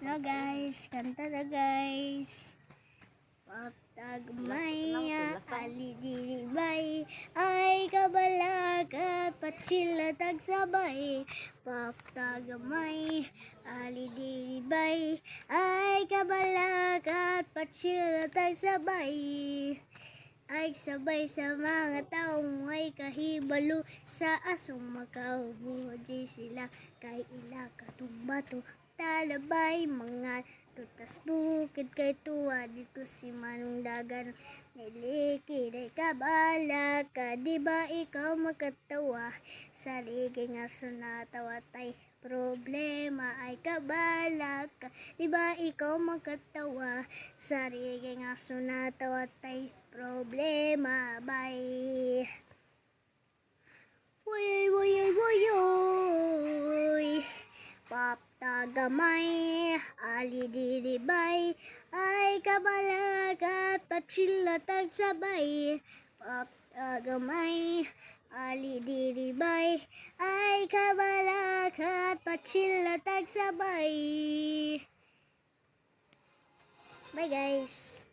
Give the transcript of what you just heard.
No guys, kanta na guys. Pagtagmaya, alidiribay, ay kabalakat, patsila tagsabay. Pagtagamay, alidiribay, ay kabalakat, patsila tagsabay. Ay sabay sa mga taong ay kahibalo sa asong makaubuti sila kay ila katumbato talabay mga tutas bukid kay tuwa dito si Manong Dagan nilikid ay kabala ka di ba ikaw makatawa sa ligay nga sunatawa tay problema ay kabala ka di ba ikaw makatawa sa ligay nga sunatawa tay problema bay woy woy woy woy Paptagamay, alidiribay, ay kabalakat, patsila tagsabay. Paptagamay, alidiribay, ay kabalakat, patsila tagsabay. Bye guys!